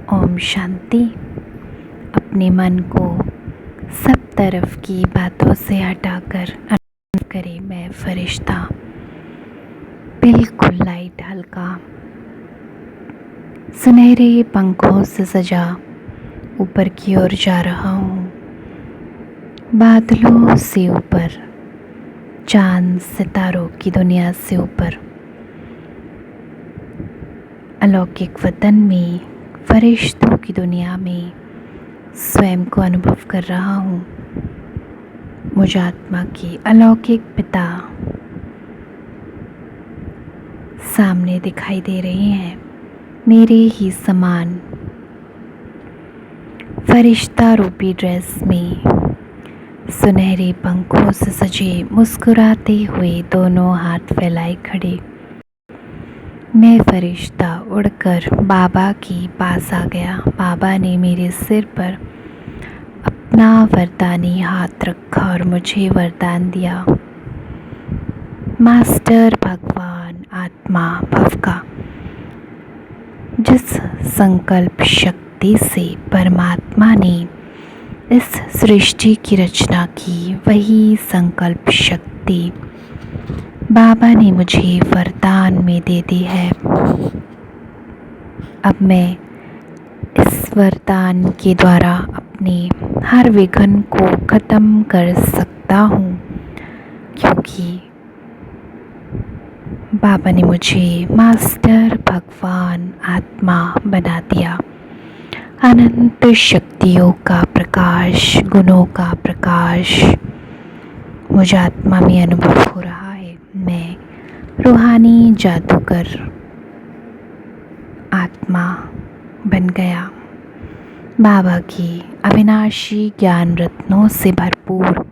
ओम शांति। अपने मन को सब तरफ की बातों से हटाकर अनुभव करें, मैं फरिश्ता बिल्कुल लाइट हल्का सुनहरे पंखों से सजा ऊपर की ओर जा रहा हूँ। बादलों से ऊपर, चांद सितारों की दुनिया से ऊपर, अलौकिक वतन में, फरिश्तों की दुनिया में स्वयं को अनुभव कर रहा हूँ। मुझ आत्मा के अलौकिक पिता सामने दिखाई दे रहे हैं, मेरे ही समान फरिश्ता रूपी ड्रेस में, सुनहरे पंखों से सजे, मुस्कुराते हुए दोनों हाथ फैलाए खड़े। मैं फरिश्ता उड़कर बाबा के पास आ गया। बाबा ने मेरे सिर पर अपना वरदानी हाथ रखा और मुझे वरदान दिया। मास्टर भगवान आत्मा भव का, जिस संकल्प शक्ति से परमात्मा ने इस सृष्टि की रचना की, वही संकल्प शक्ति बाबा ने मुझे वरदान में दे दी है। अब मैं इस वरदान के द्वारा अपने हर विघ्न को ख़त्म कर सकता हूँ, क्योंकि बाबा ने मुझे मास्टर भगवान आत्मा बना दिया। अनंत शक्तियों का प्रकाश, गुणों का प्रकाश मुझ आत्मा में अनुभव हो रहा है। मैं रूहानी जादूगर आत्मा बन गया, बाबा की अविनाशी ज्ञान रत्नों से भरपूर,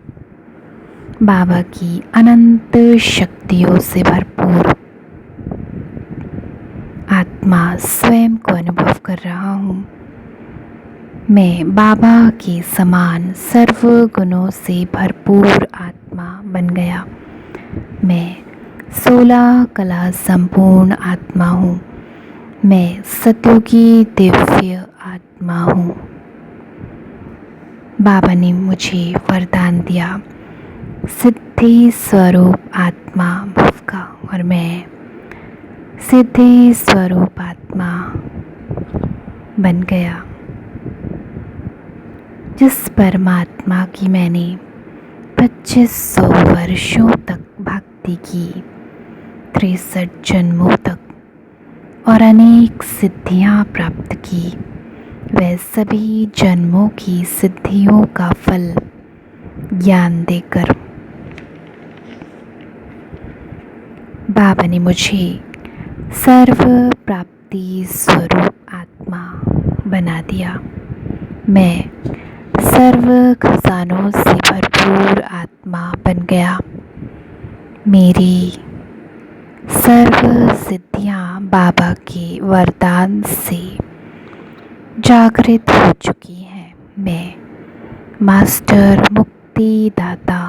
बाबा की अनंत शक्तियों से भरपूर आत्मा स्वयं को अनुभव कर रहा हूँ। मैं बाबा के समान सर्व गुणों से भरपूर आत्मा बन गया। मैं 16 कला संपूर्ण आत्मा हूँ। मैं सतयुगी दिव्य आत्मा हूँ। बाबा ने मुझे वरदान दिया, सिद्धि स्वरूप आत्मा भव का, और मैं सिद्धि स्वरूप आत्मा बन गया। जिस परमात्मा की मैंने 2500 वर्षों तक भक्ति की, 63 जन्मों तक और अनेक सिद्धियां प्राप्त की, वह सभी जन्मों की सिद्धियों का फल ज्ञान देकर बाबा ने मुझे सर्व प्राप्ति स्वरूप आत्मा बना दिया। मैं सर्व खजानों से भरपूर आत्मा बन गया। मेरी सर्व सिद्धियां बाबा के वरदान से जागृत हो चुकी हैं। मैं मास्टर मुक्ति दाता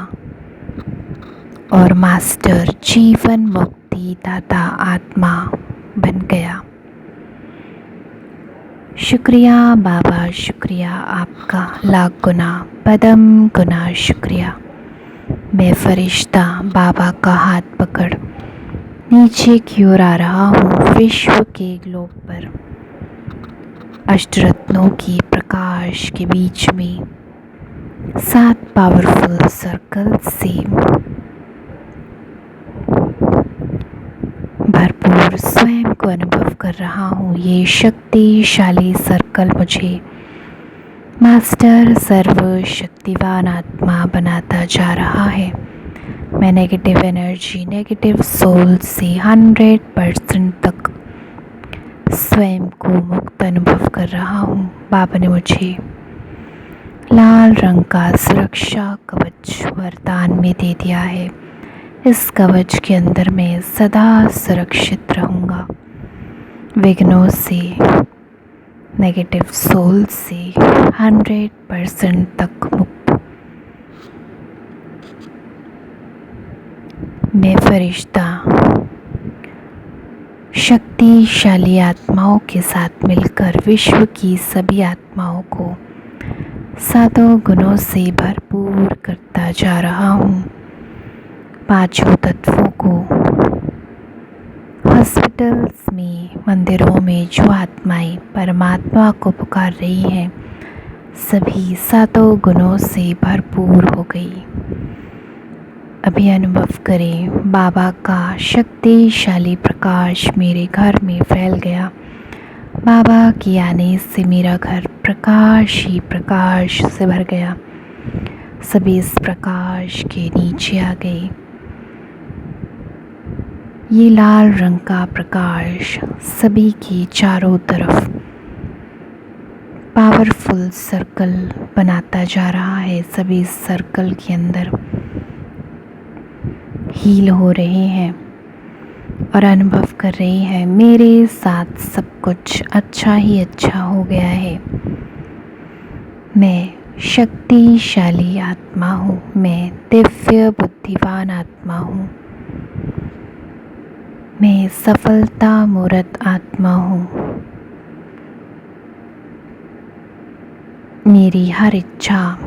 और मास्टर जीवन मुक्ति दाता आत्मा बन गया। शुक्रिया बाबा, शुक्रिया आपका, लाख गुना पदम गुना शुक्रिया। मैं फरिश्ता बाबा का हाथ पकड़ नीचे की ओर आ रहा हूँ। विश्व के ग्लोब पर अष्टरत्नों की प्रकाश के बीच में 7 पावरफुल सर्कल से भरपूर स्वयं को अनुभव कर रहा हूँ। ये शक्तिशाली सर्कल मुझे मास्टर सर्वशक्तिवान आत्मा बनाता जा रहा है। मैं नेगेटिव एनर्जी, नेगेटिव सोल से 100% तक स्वयं को मुक्त अनुभव कर रहा हूँ। बाबा ने मुझे लाल रंग का सुरक्षा कवच वरदान में दे दिया है। इस कवच के अंदर मैं सदा सुरक्षित रहूँगा, विघ्नों से, नेगेटिव सोल से 100% तक मुक्त। मैं फरिश्ता शक्तिशाली आत्माओं के साथ मिलकर विश्व की सभी आत्माओं को सातों गुणों से भरपूर करता जा रहा हूँ। पांचों तत्वों को हॉस्पिटल्स में, मंदिरों में जो आत्माएं परमात्मा को पुकार रही हैं, सभी सातों गुणों से भरपूर हो गई। अभी अनुभव करें, बाबा का शक्तिशाली प्रकाश मेरे घर में फैल गया। बाबा के आने से मेरा घर प्रकाश ही प्रकाश से भर गया। सभी इस प्रकाश के नीचे आ गए। ये लाल रंग का प्रकाश सभी के चारों तरफ पावरफुल सर्कल बनाता जा रहा है। सभी इस सर्कल के अंदर हील हो रहे हैं और अनुभव कर रहे हैं, मेरे साथ सब कुछ अच्छा ही अच्छा हो गया है। मैं शक्तिशाली आत्मा हूँ, मैं दिव्य बुद्धिवान आत्मा हूँ, मैं सफलता मूर्त आत्मा हूँ। मेरी हर इच्छा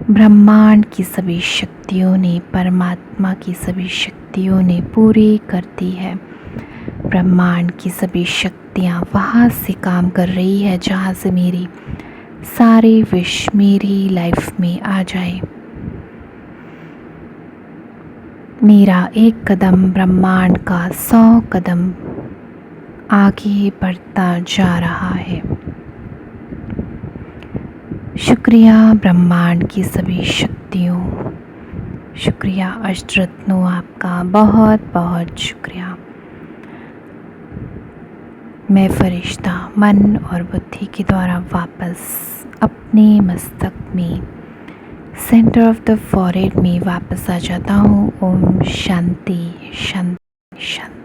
ब्रह्मांड की सभी शक्तियों ने, परमात्मा की सभी शक्तियों ने पूरी कर दी है। ब्रह्मांड की सभी शक्तियाँ वहाँ से काम कर रही है जहाँ से मेरी सारे विश मेरी लाइफ में आ जाए। मेरा एक कदम ब्रह्मांड का 100 कदम आगे बढ़ता जा रहा है। शुक्रिया ब्रह्मांड की सभी शक्तियों, शुक्रिया अष्टरत्नों, आपका बहुत बहुत शुक्रिया। मैं फरिश्ता मन और बुद्धि के द्वारा वापस अपने मस्तक में, सेंटर ऑफ द फॉरहेड में वापस आ जाता हूँ। ओम शांति शांति शांति।